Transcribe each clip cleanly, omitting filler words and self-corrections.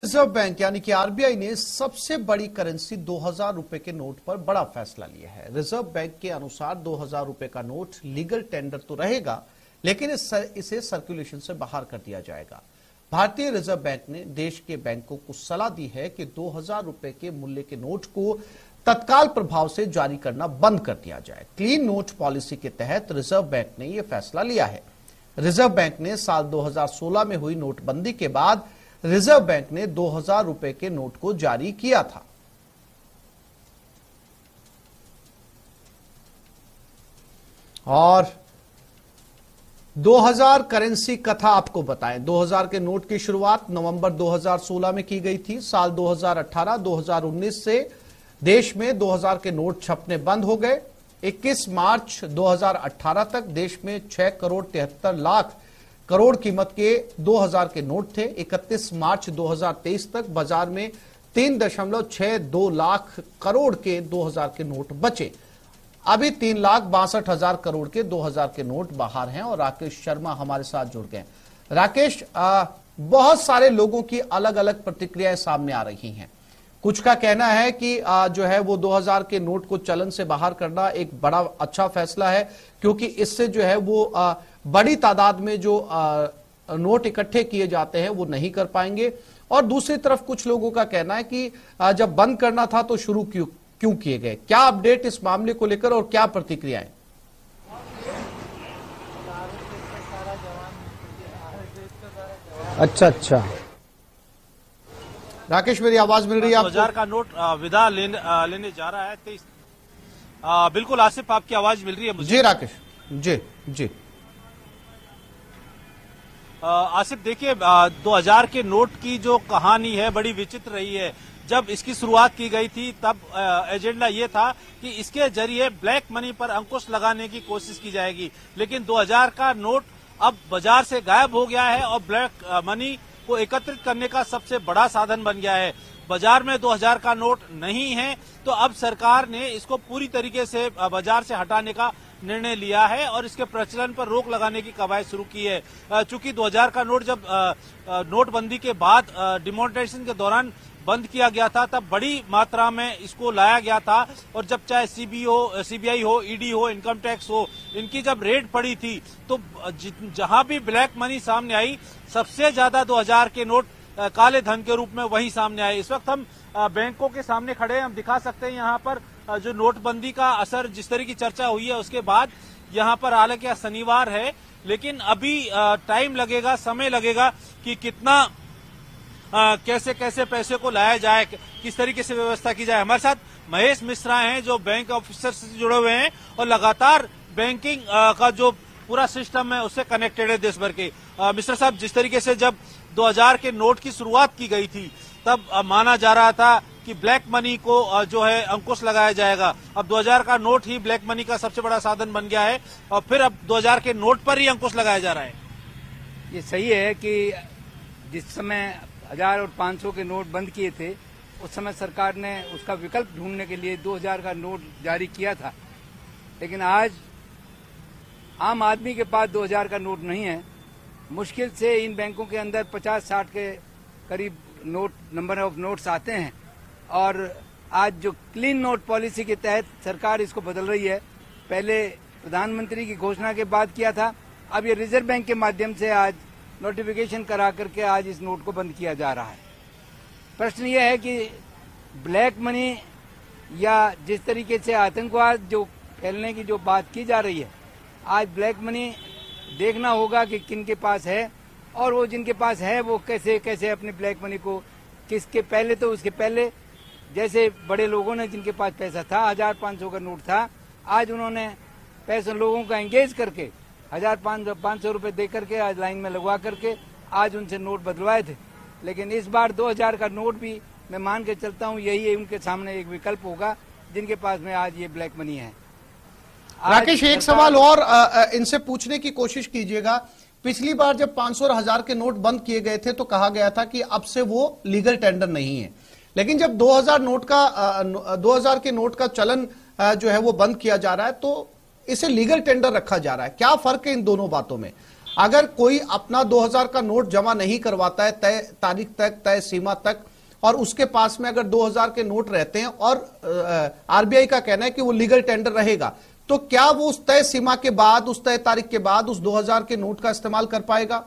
Reserve bank यानी कि RBI ने सबसे बड़ी करेंसी 2000 रुपए के नोट पर बड़ा फैसला लिया है। रिजर्व बैंक के अनुसार 2000 रुपए का नोट लीगल टेंडर तो रहेगा, लेकिन इसे सर्कुलेशन से बाहर कर दिया जाएगा। भारतीय रिजर्व बैंक ने देश के बैंकों को सलाह दी है कि 2000 रुपए के मूल्य के नोट को तत्काल प्रभाव से जारी करना बंद कर दिया जाए। क्लीन नोट पॉलिसी के तहत रिजर्व बैंक ने यह फैसला लिया है। रिजर्व बैंक ने साल 2016 में हुई नोटबंदी के बाद रिजर्व बैंक ने 2000 रुपए के नोट को जारी किया था। और 2000 करेंसी कथा आपको बताएं। 2000 के नोट की शुरुआत नवंबर 2016 में की गई थी। साल 2018-2019 से देश में 2000 के नोट छपने बंद हो गए। 21 मार्च 2018 तक देश में 6 करोड़ 73 लाख करोड़ कीमत के 2000 के नोट थे। 31 मार्च 2023 तक बाजार में 3.62 लाख करोड़ के 2000 के नोट बचे। अभी 3,62,000 करोड़ के 2000 के नोट बाहर हैं। और राकेश शर्मा हमारे साथ जुड़ गए। राकेश, बहुत सारे लोगों की अलग अलग प्रतिक्रियाएं सामने आ रही हैं। कुछ का कहना है कि जो है वो 2000 के नोट को चलन से बाहर करना एक बड़ा अच्छा फैसला है, क्योंकि इससे जो है वो बड़ी तादाद में जो नोट इकट्ठे किए जाते हैं वो नहीं कर पाएंगे। और दूसरी तरफ कुछ लोगों का कहना है कि जब बंद करना था तो शुरू क्यों किए गए। क्या अपडेट इस मामले को लेकर और क्या प्रतिक्रियाएं? अच्छा राकेश, मेरी आवाज मिल रही है आपको? 2000 का नोट विदा लेने जा रहा है 23। बिल्कुल आसिफ, आपकी आवाज मिल रही है मुझे? जी राकेश, जी आसिफ, देखिए 2000 के नोट की जो कहानी है बड़ी विचित्र रही है। जब इसकी शुरुआत की गई थी तब एजेंडा ये था कि इसके जरिए ब्लैक मनी पर अंकुश लगाने की कोशिश की जाएगी, लेकिन 2000 का नोट अब बाजार से गायब हो गया है और ब्लैक मनी को एकत्रित करने का सबसे बड़ा साधन बन गया है। बाजार में 2000 का नोट नहीं है, तो अब सरकार ने इसको पूरी तरीके से बाजार से हटाने का निर्णय लिया है और इसके प्रचलन पर रोक लगाने की कवायद शुरू की है। चूंकि 2000 का नोट जब नोटबंदी के बाद डिमोनेटाइजेशन के दौरान बंद किया गया था, तब बड़ी मात्रा में इसको लाया गया था। और जब चाहे सीबीआई हो, ईडी हो, इनकम टैक्स हो, इनकी जब रेड पड़ी थी तो जहां भी ब्लैक मनी सामने आई, सबसे ज्यादा 2000 के नोट काले धन के रूप में वही सामने आए। इस वक्त हम बैंकों के सामने खड़े हैं, हम दिखा सकते हैं यहाँ पर जो नोटबंदी का असर जिस तरह की चर्चा हुई है उसके बाद यहाँ पर, हालांकि शनिवार है लेकिन अभी टाइम लगेगा, समय लगेगा कि कितना कैसे कैसे पैसे को लाया जाए, किस तरीके से व्यवस्था की जाए। हमारे साथ महेश मिश्रा हैं जो बैंक ऑफिसर से जुड़े हुए हैं और लगातार बैंकिंग का जो पूरा सिस्टम है उससे कनेक्टेड है देश भर के। मिश्रा साहब, जिस तरीके से जब 2000 के नोट की शुरुआत की गई थी तब माना जा रहा था कि ब्लैक मनी को जो है अंकुश लगाया जाएगा। अब 2000 का नोट ही ब्लैक मनी का सबसे बड़ा साधन बन गया है और फिर अब 2000 के नोट पर ही अंकुश लगाया जा रहा है। ये सही है कि जिस समय 1000 और 500 के नोट बंद किए थे उस समय सरकार ने उसका विकल्प ढूंढने के लिए 2000 का नोट जारी किया था, लेकिन आज आम आदमी के पास 2000 का नोट नहीं है। मुश्किल से इन बैंकों के अंदर 50-60 के करीब नंबर ऑफ नोट्स आते हैं और आज जो क्लीन नोट पॉलिसी के तहत सरकार इसको बदल रही है। पहले प्रधानमंत्री की घोषणा के बाद किया था, अब ये रिजर्व बैंक के माध्यम से आज नोटिफिकेशन करा करके आज इस नोट को बंद किया जा रहा है। प्रश्न यह है कि ब्लैक मनी या जिस तरीके से आतंकवाद जो फैलने की जो बात की जा रही है, आज ब्लैक मनी देखना होगा कि किन के पास है और वो जिनके पास है वो कैसे कैसे अपने ब्लैक मनी को किसके पहले तो उसके पहले जैसे बड़े लोगों ने जिनके पास पैसा था 1000-500 का नोट था, आज उन्होंने पैसे लोगों का एंगेज करके 1000-500 रुपए दे करके आज लाइन में लगवा करके आज उनसे नोट बदलवाए थे। लेकिन इस बार 2000 का नोट भी मैं मान के चलता हूँ यही उनके सामने एक विकल्प होगा जिनके पास में आज ये ब्लैक मनी है। राकेश, एक सवाल और इनसे पूछने की कोशिश कीजिएगा। पिछली बार जब 500 और 1000 के नोट बंद किए गए थे तो कहा गया था कि अब से वो लीगल टेंडर नहीं है, लेकिन जब 2000 के नोट का चलन जो है वो बंद किया जा रहा है तो इसे लीगल टेंडर रखा जा रहा है। क्या फर्क है इन दोनों बातों में? अगर कोई अपना 2000 का नोट जमा नहीं करवाता है तय तारीख तक, तय सीमा तक, और उसके पास में अगर 2000 के नोट रहते हैं और आरबीआई का कहना है कि वो लीगल टेंडर रहेगा, तो क्या वो उस तय सीमा के बाद, उस तय तारीख के बाद उस 2000 के नोट का इस्तेमाल कर पाएगा?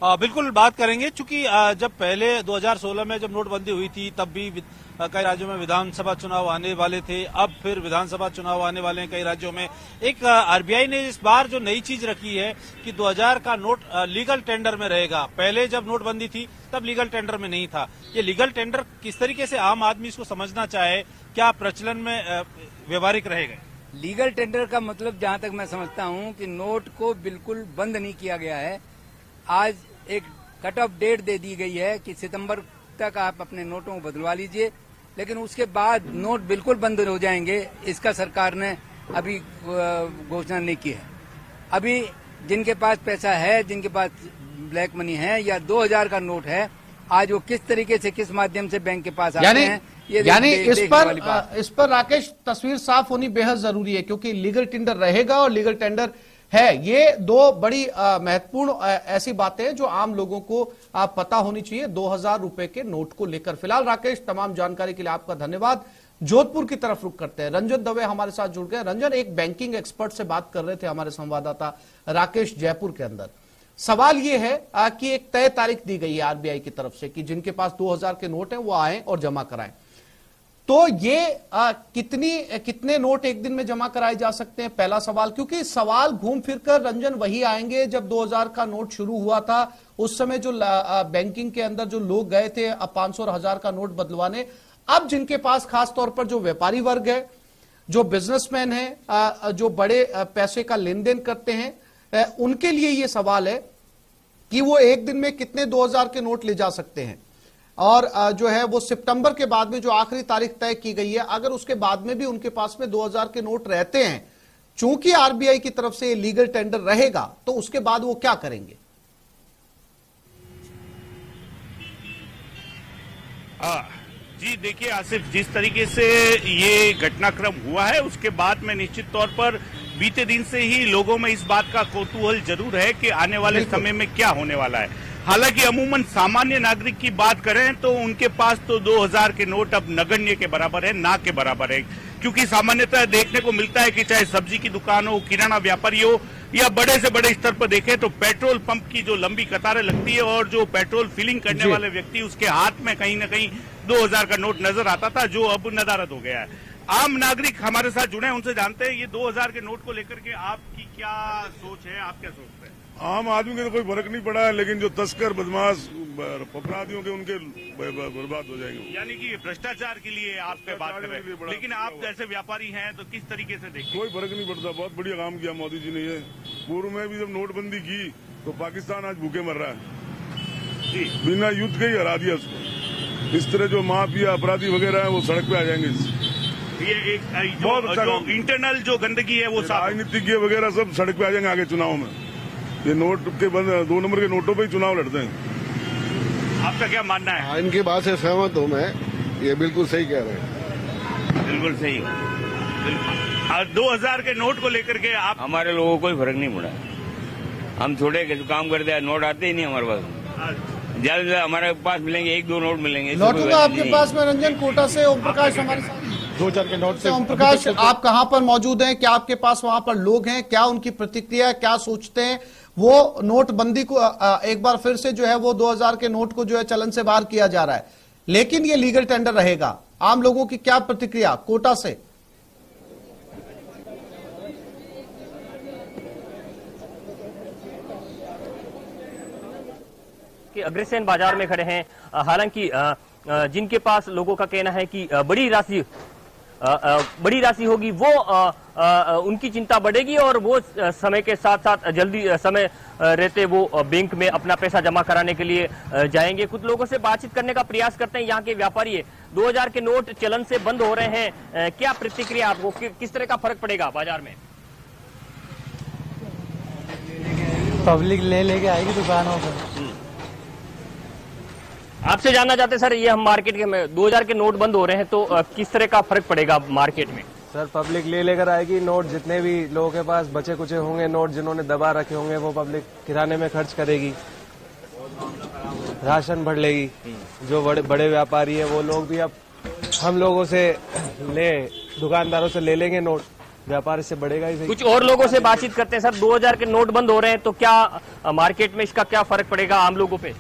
बिल्कुल बात करेंगे, चूंकि जब पहले 2016 में जब नोटबंदी हुई थी तब भी कई राज्यों में विधानसभा चुनाव आने वाले थे। अब फिर विधानसभा चुनाव आने वाले हैं कई राज्यों में। एक आरबीआई ने इस बार जो नई चीज रखी है कि 2000 का नोट लीगल टेंडर में रहेगा। पहले जब नोटबंदी थी तब लीगल टेंडर में नहीं था। ये लीगल टेंडर किस तरीके से आम आदमी इसको समझना चाहे, क्या प्रचलन में व्यवहारिक रहेगा? लीगल टेंडर का मतलब जहां तक मैं समझता हूं कि नोट को बिल्कुल बंद नहीं किया गया है। आज एक कट ऑफ डेट दे दी गई है कि सितंबर तक आप अपने नोटों को बदलवा लीजिए, लेकिन उसके बाद नोट बिल्कुल बंद हो जाएंगे, इसका सरकार ने अभी घोषणा नहीं की है। अभी जिनके पास पैसा है, जिनके पास ब्लैक मनी है या 2000 का नोट है, आज वो किस तरीके से, किस माध्यम से बैंक के पास आते हैं, यानी इस पर राकेश तस्वीर साफ होनी बेहद जरूरी है, क्योंकि लीगल टेंडर रहेगा और लीगल टेंडर है। ये दो बड़ी महत्वपूर्ण ऐसी बातें हैं जो आम लोगों को पता होनी चाहिए 2000 रुपए के नोट को लेकर। फिलहाल राकेश, तमाम जानकारी के लिए आपका धन्यवाद। जोधपुर की तरफ रुख करते हैं, रंजन दवे हमारे साथ जुड़ गए। रंजन, एक बैंकिंग एक्सपर्ट से बात कर रहे थे हमारे संवाददाता राकेश जयपुर के अंदर। सवाल यह है कि एक तय तारीख दी गई है आरबीआई की तरफ से कि जिनके पास 2000 के नोट हैं वो आए और जमा कराएं। तो ये कितने नोट एक दिन में जमा कराए जा सकते हैं, पहला सवाल। क्योंकि सवाल घूम फिरकर रंजन वही आएंगे, जब 2000 का नोट शुरू हुआ था उस समय जो बैंकिंग के अंदर जो लोग गए थे 500 और 1000 का नोट बदलवाने, अब जिनके पास खास तौर पर जो व्यापारी वर्ग है, जो बिजनेसमैन है, जो बड़े पैसे का लेन देन करते हैं, उनके लिए ये सवाल है कि वो एक दिन में कितने 2000 के नोट ले जा सकते हैं। और जो है वो सितंबर के बाद में जो आखिरी तारीख तय की गई है, अगर उसके बाद में भी उनके पास में 2000 के नोट रहते हैं, चूंकि आरबीआई की तरफ से लीगल टेंडर रहेगा, तो उसके बाद वो क्या करेंगे? जी देखिए आसिफ, जिस तरीके से ये घटनाक्रम हुआ है उसके बाद में निश्चित तौर पर बीते दिन से ही लोगों में इस बात का कौतूहल जरूर है कि आने वाले समय में क्या होने वाला है। हालांकि अमूमन सामान्य नागरिक की बात करें तो उनके पास तो 2000 के नोट अब नगण्य के बराबर है, ना के बराबर है। क्योंकि सामान्यतः देखने को मिलता है कि चाहे सब्जी की दुकान हो, किराना व्यापारी हो, या बड़े से बड़े स्तर पर देखें तो पेट्रोल पंप की जो लंबी कतारें लगती है और जो पेट्रोल फिलिंग करने वाले व्यक्ति, उसके हाथ में कहीं ना कहीं 2000 का नोट नजर आता था, जो अब नदारद हो गया है। आम नागरिक हमारे साथ जुड़े हैं, उनसे जानते हैं ये 2000 के नोट को लेकर के आपकी क्या सोच है, आप क्या सोचते हैं? आम आदमी के तो कोई फर्क नहीं पड़ा है, लेकिन जो तस्कर बदमाश अपराधियों के उनके बर्बाद हो जाएंगे। यानी कि भ्रष्टाचार के लिए आप पे बात कर रहे हैं, लेकिन आप जैसे व्यापारी हैं तो किस तरीके से देखते हैं? कोई फर्क नहीं पड़ता, बहुत बढ़िया काम किया मोदी जी ने। ये पूर्व में भी जब नोटबंदी की तो पाकिस्तान आज भूखे मर रहा है जी, बिना युद्ध के ही हरा दिया उसको। इस तरह जो माफिया अपराधी वगैरह है वो सड़क पे आ जाएंगे। ये एक जो इंटरनल जो गंदगी है वो राजनीतिज्ञ वगैरह सब सड़क पे आ जाएंगे आगे चुनाव में। ये नोट के बंद 2 नंबर के नोटों पे ही चुनाव लड़ते हैं। आपका क्या मानना है? इनकी बात से सहमत हूँ मैं, ये बिल्कुल सही कह रहे हैं। बिल्कुल सही। 2000 के नोट को लेकर के आप? हमारे लोगों को कोई फर्क नहीं पड़ा। हम छोटे काम करते हैं, नोट आते ही नहीं हमारे पास। ज्यादा से हमारे पास मिलेंगे 1-2 नोट मिलेंगे। नोटों का आपके पास में रंजन कोटा से ओम प्रकाश हमारे साथ 2000 के नोट से। ओम प्रकाश, आप कहां पर मौजूद हैं? क्या आपके पास वहां पर लोग हैं? क्या उनकी प्रतिक्रिया, क्या सोचते हैं? वो नोटबंदी को एक बार फिर से जो है वो 2000 के नोट को जो है चलन से बाहर किया जा रहा है, लेकिन ये लीगल टेंडर रहेगा। आम लोगों की क्या प्रतिक्रिया कोटा से? कि अग्रसेन बाजार में खड़े हैं। हालांकि जिनके पास लोगों का कहना है कि बड़ी राशि होगी, वो उनकी चिंता बढ़ेगी और वो समय के साथ साथ जल्दी समय रहते वो बैंक में अपना पैसा जमा कराने के लिए जाएंगे। कुछ लोगों से बातचीत करने का प्रयास करते हैं। यहाँ के व्यापारी 2000 के नोट चलन से बंद हो रहे हैं, क्या प्रतिक्रिया आपको, किस तरह का फर्क पड़ेगा बाजार में? पब्लिक लेके आएगी दुकानों पर। आपसे जानना चाहते सर, ये हम मार्केट के में 2000 के नोट बंद हो रहे हैं तो किस तरह का फर्क पड़ेगा मार्केट में? सर पब्लिक ले लेकर आएगी नोट, जितने भी लोगों के पास बचे कुचे होंगे नोट जिन्होंने दबा रखे होंगे वो पब्लिक किराने में खर्च करेगी, राशन भर लेगी। जो बड़े व्यापारी है वो लोग भी अब हम लोगों से दुकानदारों से ले लेंगे नोट, व्यापार इससे बढ़ेगा ही सही। कुछ और लोगों से बातचीत करते हैं सर। 2000 के नोट बंद हो रहे हैं तो क्या मार्केट में इसका क्या फर्क पड़ेगा आम लोगों पे?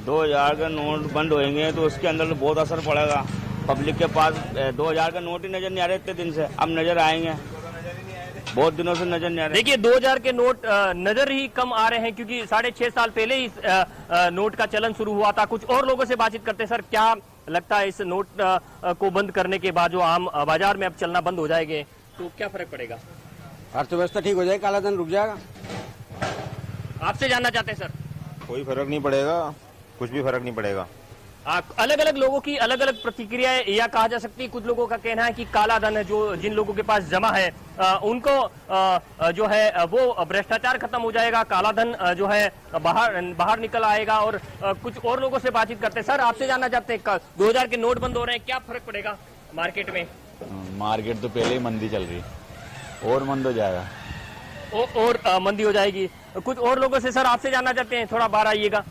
2000 का नोट बंद होंगे तो उसके अंदर तो बहुत असर पड़ेगा। पब्लिक के पास 2000 का नोट ही नजर नहीं आ रहे इतने दिन से, अब नजर आएंगे, बहुत दिनों से नजर नहीं आ रहे। देखिए 2000 के नोट नजर ही कम आ रहे हैं क्योंकि 6.5 साल पहले ही नोट का चलन शुरू हुआ था। कुछ और लोगों से बातचीत करते हैं। सर क्या लगता है इस नोट को बंद करने के बाद जो आम बाजार में अब चलना बंद हो जाएंगे तो क्या फर्क पड़ेगा? अर्थव्यवस्था ठीक हो जाएगी, काला धन रुक जाएगा। आपसे जानना चाहते हैं सर। कोई फर्क नहीं पड़ेगा, कुछ भी फर्क नहीं पड़ेगा। अलग अलग लोगों की अलग अलग प्रतिक्रियाएं या कहा जा सकती है। कुछ लोगों का कहना है कि काला धन है जो जिन लोगों के पास जमा है उनको जो है वो भ्रष्टाचार खत्म हो जाएगा, काला धन जो है बाहर निकल आएगा। और कुछ और लोगों से बातचीत करते हैं। सर आपसे जानना चाहते हैं 2000 के नोट बंद हो रहे हैं, क्या फर्क पड़ेगा मार्केट में? मार्केट तो पहले ही मंदी चल रही, और मंद हो जाएगा। और मंदी हो जाएगी। कुछ और लोगों से सर आपसे जानना चाहते हैं, थोड़ा बाहर आइएगा।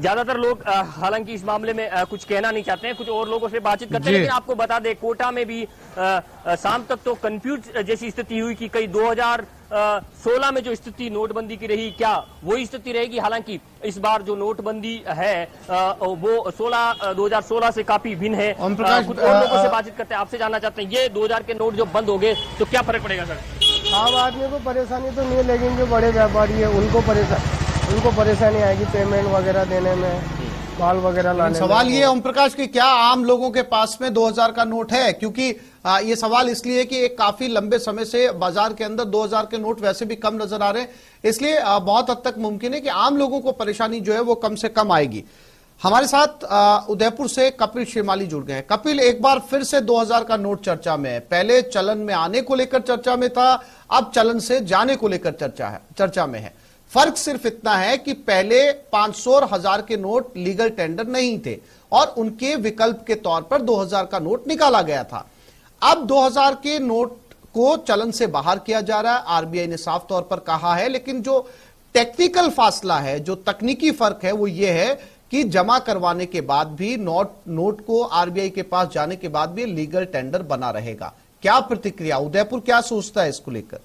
ज्यादातर लोग हालांकि इस मामले में कुछ कहना नहीं चाहते हैं, कुछ और लोगों से बातचीत करते हैं। लेकिन आपको बता दें कोटा में भी शाम तक तो कंफ्यूज जैसी स्थिति हुई कि कई 2016 में जो स्थिति नोटबंदी की रही क्या वही स्थिति रहेगी। हालांकि इस बार जो नोटबंदी है वो 2016 से काफी भिन्न है। कुछ और लोगों से बातचीत करते हैं। आपसे जानना चाहते हैं ये 2000 के नोट जो बंद हो गए तो क्या फर्क पड़ेगा सर? आम आदमी को परेशानी तो नहीं, लेकिन जो बड़े व्यापारी है उनको परेशानी आएगी पेमेंट वगैरह देने में, माल वगैरह लाने में। सवाल ये ओम प्रकाश कि क्या आम लोगों के पास में 2000 का नोट है? क्योंकि ये सवाल इसलिए है कि एक काफी लंबे समय से बाजार के अंदर 2000 के नोट वैसे भी कम नजर आ रहे हैं, इसलिए बहुत हद तक मुमकिन है कि आम लोगों को परेशानी जो है वो कम से कम आएगी। हमारे साथ उदयपुर से कपिल श्रीमाली जुड़ गए हैं। कपिल, एक बार फिर से 2000 का नोट चर्चा में है। पहले चलन में आने को लेकर चर्चा में था, अब चलन से जाने को लेकर चर्चा में है। फर्क सिर्फ इतना है कि पहले 500 और 1000 के नोट लीगल टेंडर नहीं थे और उनके विकल्प के तौर पर 2000 का नोट निकाला गया था। अब 2000 के नोट को चलन से बाहर किया जा रहा है, आरबीआई ने साफ तौर पर कहा है। लेकिन जो टेक्निकल फासला है, जो तकनीकी फर्क है वो ये है कि जमा करवाने के बाद भी नोट को आरबीआई के पास जाने के बाद भी लीगल टेंडर बना रहेगा। क्या प्रतिक्रिया, उदयपुर क्या सोचता है इसको लेकर?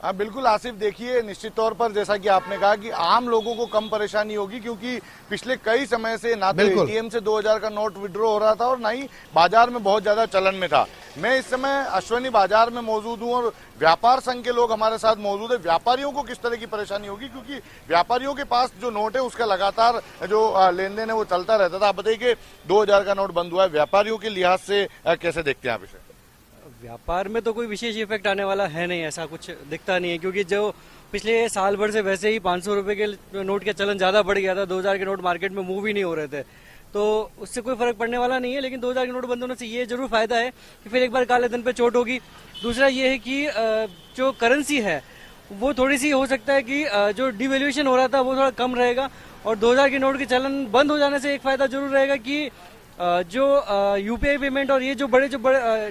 हाँ बिल्कुल आसिफ, देखिए निश्चित तौर पर जैसा कि आपने कहा कि आम लोगों को कम परेशानी होगी क्योंकि पिछले कई समय से ना तो एटीएम से 2000 का नोट विड्रॉ हो रहा था और ना ही बाजार में बहुत ज्यादा चलन में था। मैं इस समय अश्वनी बाजार में मौजूद हूँ और व्यापार संघ के लोग हमारे साथ मौजूद है। व्यापारियों को किस तरह की परेशानी होगी क्योंकि व्यापारियों के पास जो नोट है उसका लगातार जो लेन देन है वो चलता रहता था। आप बताइए कि 2000 का नोट बंद हुआ है, व्यापारियों के लिहाज से कैसे देखते हैं आप इसे? व्यापार में तो कोई विशेष इफेक्ट आने वाला है नहीं, ऐसा कुछ दिखता नहीं है क्योंकि जो पिछले साल भर से वैसे ही 500 रुपए के नोट का चलन ज्यादा बढ़ गया था। 2000 के नोट मार्केट में मूव ही नहीं हो रहे थे, तो उससे कोई फर्क पड़ने वाला नहीं है। लेकिन 2000 के नोट बंद होने से ये जरूर फायदा है कि फिर एक बार काले धन पे चोट होगी। दूसरा ये है कि जो करेंसी है वो थोड़ी सी हो सकता है कि जो डिवैल्यूएशन हो रहा था वो थोड़ा कम रहेगा और 2000 के नोट के चलन बंद हो जाने से एक फायदा जरूर रहेगा कि जो यूपीआई पेमेंट और ये जो बड़े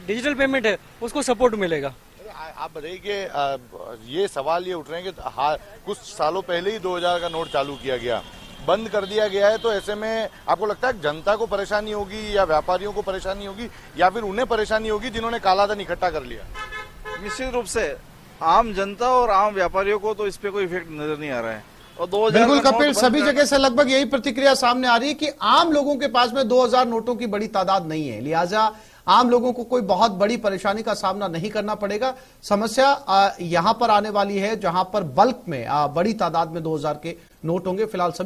डिजिटल पेमेंट है उसको सपोर्ट मिलेगा। आप बताइए कि ये सवाल ये उठ रहे हैं कि कुछ सालों पहले ही 2000 का नोट चालू किया गया, बंद कर दिया गया है, तो ऐसे में आपको लगता है जनता को परेशानी होगी या व्यापारियों को परेशानी होगी या फिर उन्हें परेशानी होगी जिन्होंने काला धन इकट्ठा कर लिया? निश्चित रूप से आम जनता और आम व्यापारियों को तो इस पे कोई इफेक्ट नजर नहीं आ रहा है। बिल्कुल कपिल, सभी जगह से लगभग यही प्रतिक्रिया सामने आ रही है कि आम लोगों के पास में 2000 नोटों की बड़ी तादाद नहीं है, लिहाजा आम लोगों को कोई बहुत बड़ी परेशानी का सामना नहीं करना पड़ेगा। समस्या यहां पर आने वाली है जहां पर बल्क में बड़ी तादाद में 2000 के नोट होंगे। फिलहाल सभी